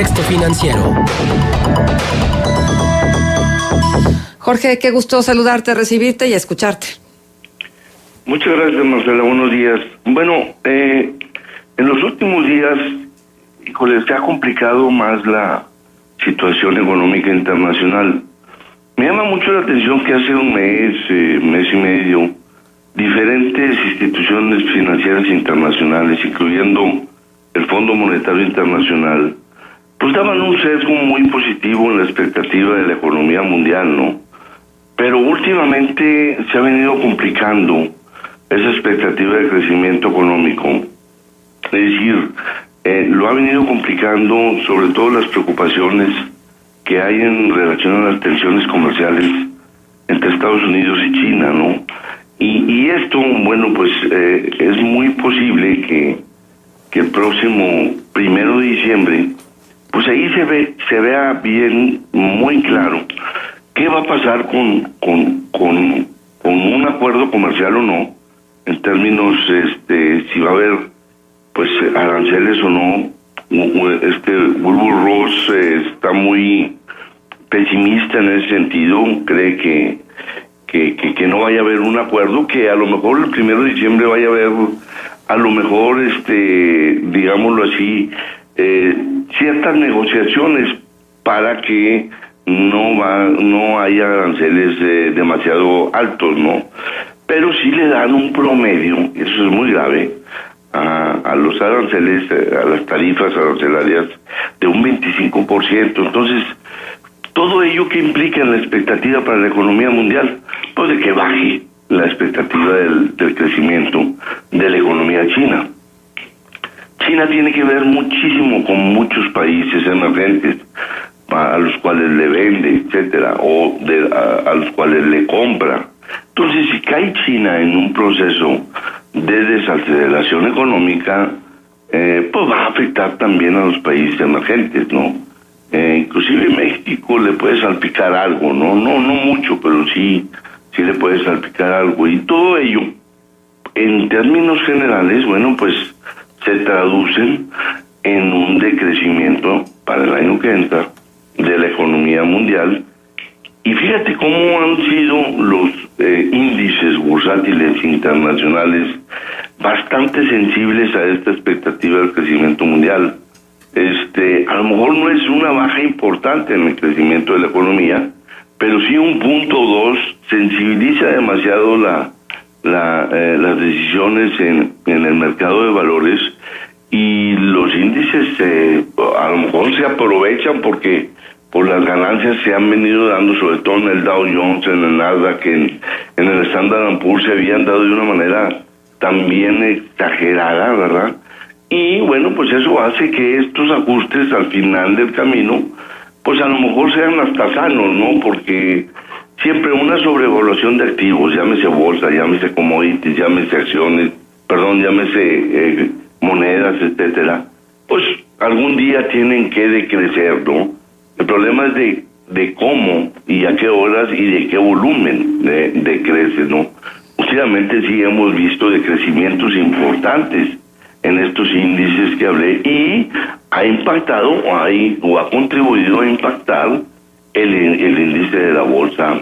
Contexto Financiero. Jorge, qué gusto saludarte, recibirte y escucharte. Muchas gracias, Marcela. Buenos días. Bueno, en los últimos días, se ha complicado más la situación económica internacional. Me llama mucho la atención que hace un mes y medio, diferentes instituciones financieras internacionales, incluyendo el Fondo Monetario Internacional, pues daban un sesgo muy positivo en la expectativa de la economía mundial, ¿no? Pero últimamente se ha venido complicando esa expectativa de crecimiento económico. Es decir, lo ha venido complicando sobre todo las preocupaciones que hay en relación a las tensiones comerciales entre Estados Unidos y China, ¿no? Y esto, bueno, pues es muy posible que el próximo 1 de diciembre, pues ahí se vea bien, muy claro, qué va a pasar con un acuerdo comercial o no, en términos, si va a haber, pues, aranceles o no. Wilbur Ross está muy pesimista en ese sentido, cree que no vaya a haber un acuerdo, que a lo mejor el 1 de diciembre vaya a haber, a lo mejor, digámoslo así, ciertas negociaciones para que no haya aranceles demasiado altos, ¿no? Pero sí le dan un promedio, eso es muy grave, a los aranceles, a las tarifas arancelarias de un 25%. Entonces, todo ello que implica en la expectativa para la economía mundial, pues de que baje la expectativa del crecimiento de la economía china. China tiene que ver muchísimo con muchos países emergentes a los cuales le vende, etcétera, o a los cuales le compra. Entonces, si cae China en un proceso de desaceleración económica, pues va a afectar también a los países emergentes, ¿no? Inclusive México le puede salpicar algo, no mucho, pero sí le puede salpicar algo. Y todo ello, en términos generales, bueno, pues se traducen en un decrecimiento para el año que entra de la economía mundial. Y fíjate cómo han sido los índices bursátiles internacionales bastante sensibles a esta expectativa del crecimiento mundial. A lo mejor no es una baja importante en el crecimiento de la economía, pero sí un punto o dos sensibiliza demasiado las decisiones en el mercado de valores, y los índices a lo mejor se aprovechan porque por las ganancias se han venido dando, sobre todo en el Dow Jones, en el Nasdaq, en el Standard & Poor's, se habían dado de una manera también exagerada, ¿verdad? Y bueno, pues eso hace que estos ajustes al final del camino, pues a lo mejor sean hasta sanos, ¿no? Porque siempre una sobrevaluación de activos, llámese bolsa, llámese commodities, llámese acciones, llámese monedas, etcétera, pues algún día tienen que decrecer, ¿no? El problema es de cómo y a qué horas y de qué volumen decrece, ¿no? Últimamente sí hemos visto decrecimientos importantes en estos índices que hablé, y ha impactado o ha contribuido a impactar el índice de la bolsa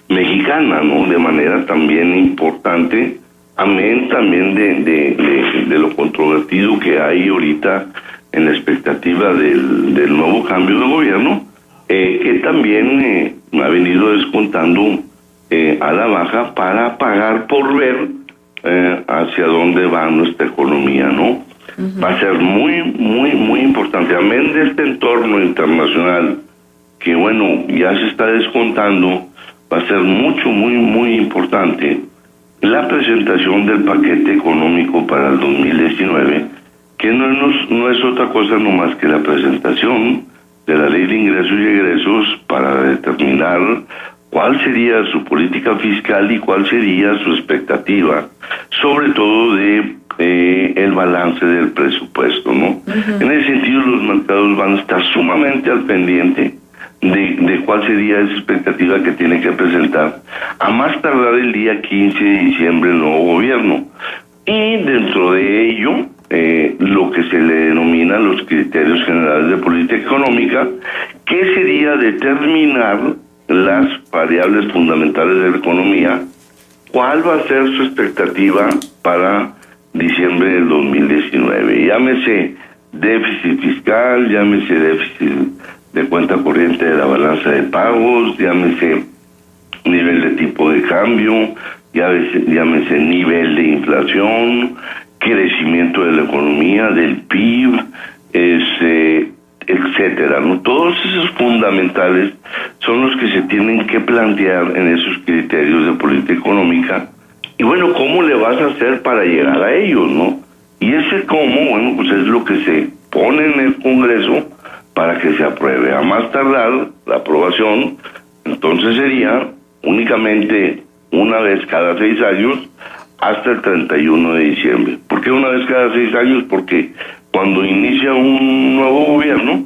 mexicana, ¿no? De manera también importante, amén también de lo controvertido que hay ahorita en la expectativa del nuevo cambio de gobierno, que también ha venido descontando a la baja para pagar por ver hacia dónde va nuestra economía, ¿no? Uh-huh. Va a ser muy, muy, muy importante, amén de este entorno internacional que, bueno, ya se está descontando. Va a ser mucho, muy, muy importante la presentación del paquete económico para el 2019, que no es otra cosa nomás que la presentación de la Ley de Ingresos y Egresos para determinar cuál sería su política fiscal y cuál sería su expectativa, sobre todo de el balance del presupuesto, ¿no? Uh-huh. En ese sentido, los mercados van a estar sumamente al pendiente de cuál sería esa expectativa que tiene que presentar a más tardar el día 15 de diciembre el nuevo gobierno. Y dentro de ello, lo que se le denomina determina los criterios generales de política económica, que sería determinar las variables fundamentales de la economía, cuál va a ser su expectativa para diciembre del 2019. Llámese déficit fiscal, llámese déficit de cuenta corriente de la balanza de pagos, llámese nivel de tipo de cambio, llámese nivel de inflación, crecimiento de la economía, del PIB, etcétera, ¿no? Todos esos fundamentales son los que se tienen que plantear en esos criterios de política económica. Y bueno, ¿cómo le vas a hacer para llegar a ellos, no? Y ese cómo, bueno, pues es lo que se pone en el Congreso para que se apruebe. A más tardar, la aprobación, entonces sería únicamente una vez cada 6 años hasta el 31 de diciembre. ¿Por qué una vez cada 6 años? Porque cuando inicia un nuevo gobierno,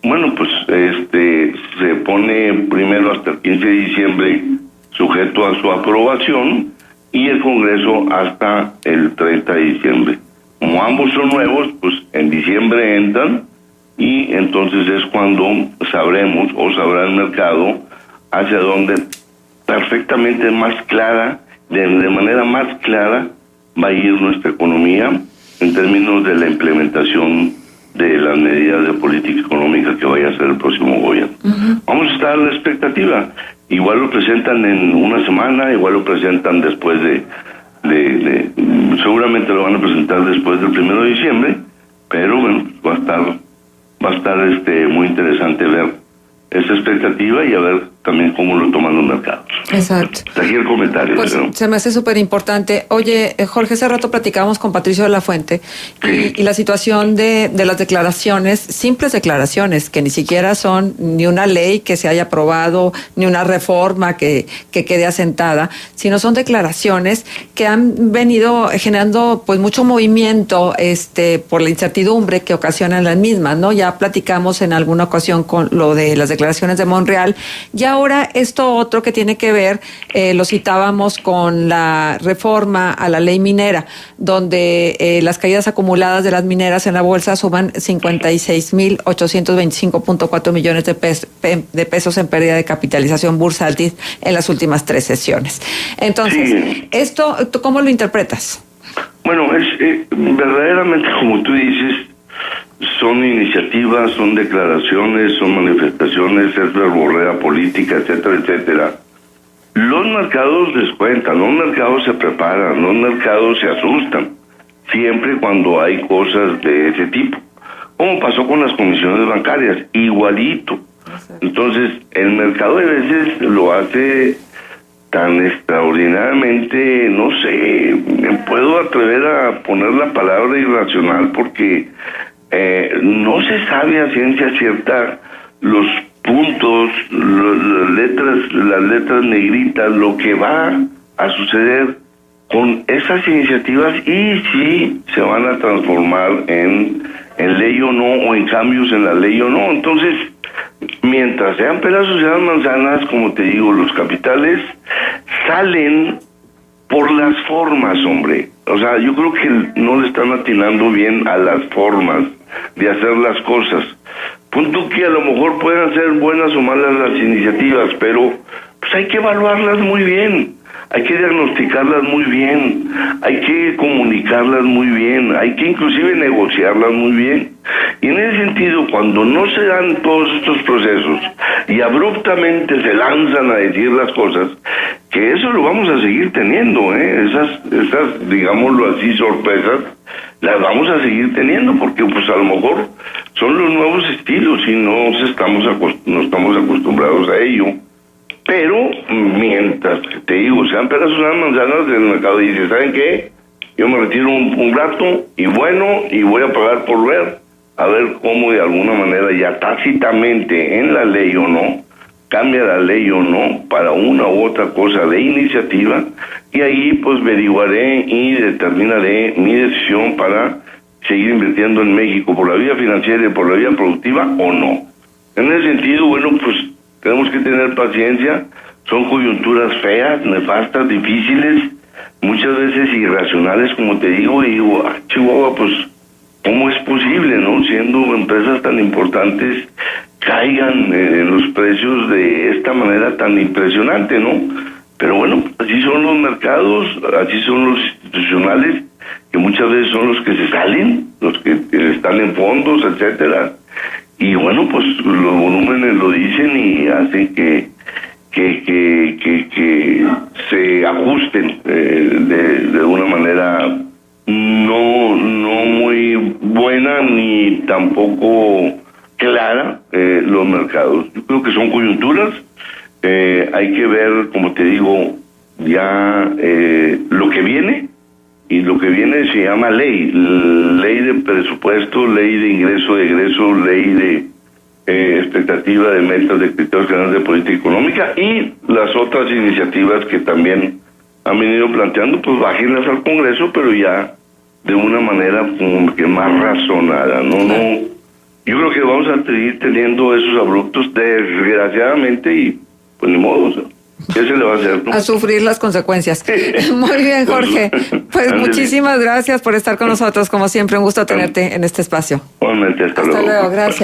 bueno, pues se pone primero hasta el 15 de diciembre sujeto a su aprobación y el Congreso hasta el 30 de diciembre. Como ambos son nuevos, pues en diciembre entran y entonces es cuando sabremos o sabrá el mercado hacia dónde perfectamente más clara, de manera más clara va a ir nuestra economía en términos de la implementación de las medidas de política económica que vaya a ser el próximo gobierno. Vamos a estar a la expectativa. Igual lo presentan en una semana, igual lo presentan después seguramente lo van a presentar después del 1 de diciembre, pero bueno, va a estar muy interesante ver esa expectativa y a ver también cómo lo toman los mercados. Exacto. Aquí el comentario. Pues ¿no? se me hace súper importante. Oye, Jorge, hace rato platicábamos con Patricio de la Fuente y la situación de las declaraciones, simples declaraciones, que ni siquiera son ni una ley que se haya aprobado, ni una reforma que quede asentada, sino son declaraciones que han venido generando pues mucho movimiento por la incertidumbre que ocasionan las mismas, ¿no? Ya platicamos en alguna ocasión con lo de las declaraciones de Monreal, y ahora esto otro que tiene que ver, lo citábamos con la reforma a la ley minera, donde las caídas acumuladas de las mineras en la bolsa suman 56,825.4 millones de pesos en pérdida de capitalización bursátil en las últimas 3 sesiones. Entonces, sí. ¿Esto tú cómo lo interpretas? Bueno, es verdaderamente, como tú dices, son iniciativas, son declaraciones, son manifestaciones, es verborrea política, etcétera, etcétera. Los mercados descuentan, los mercados se preparan, los mercados se asustan, siempre cuando hay cosas de ese tipo. Como pasó con las comisiones bancarias, igualito. Entonces, el mercado a veces lo hace tan extraordinariamente, no sé, me puedo atrever a poner la palabra irracional porque no se sabe a ciencia cierta los puntos, las letras negritas, lo que va a suceder con esas iniciativas y si se van a transformar en ley o no, o en cambios en la ley o no. Entonces, mientras sean peras o sean manzanas, como te digo, los capitales salen por las formas, hombre. O sea, yo creo que no le están atinando bien a las formas de hacer las cosas. Punto que a lo mejor puedan ser buenas o malas las iniciativas, pero pues hay que evaluarlas muy bien, hay que diagnosticarlas muy bien, hay que comunicarlas muy bien, hay que inclusive negociarlas muy bien. Y en ese sentido, cuando no se dan todos estos procesos y abruptamente se lanzan a decir las cosas, que eso lo vamos a seguir teniendo, esas digámoslo así, sorpresas, las vamos a seguir teniendo, porque pues a lo mejor son los nuevos estilos y no estamos acostumbrados a ello. Pero mientras, te digo, sean peras o sean manzanas, el mercado dice, ¿saben qué? Yo me retiro un rato y bueno, y voy a pagar por ver, a ver cómo de alguna manera ya tácitamente en la ley o no, cambia la ley o no para una u otra cosa de iniciativa, y ahí pues averiguaré y determinaré mi decisión para seguir invirtiendo en México por la vía financiera y por la vía productiva o no. En ese sentido, bueno, pues tenemos que tener paciencia, son coyunturas feas, nefastas, difíciles, muchas veces irracionales, como te digo, y digo, Chihuahua, pues, ¿cómo es posible, no? siendo empresas tan importantes, caigan en los precios de esta manera tan impresionante, ¿no? Pero bueno, así son los mercados, así son los institucionales, que muchas veces son los que se salen, los que están en fondos, etcétera. Y bueno, pues los volúmenes lo dicen y hacen que se ajusten de una manera no muy buena ni tampoco clara los mercados. Yo creo que son coyunturas. Hay que ver, como te digo, ya lo que viene, y lo que viene se llama ley de presupuesto, ley de ingreso, de egreso, ley de expectativa de metas, de criterios generales de política económica, y las otras iniciativas que también han venido planteando, pues bájenlas al Congreso, pero ya de una manera como que más razonada, ¿no? Yo creo que vamos a seguir teniendo esos abruptos, desgraciadamente, y pues ni modo, o sea, ¿qué se le va a hacer, no? A sufrir las consecuencias. Muy bien, Jorge. Pues muchísimas gracias por estar con nosotros, como siempre, un gusto tenerte en este espacio. Igualmente, hasta luego. Hasta luego, gracias.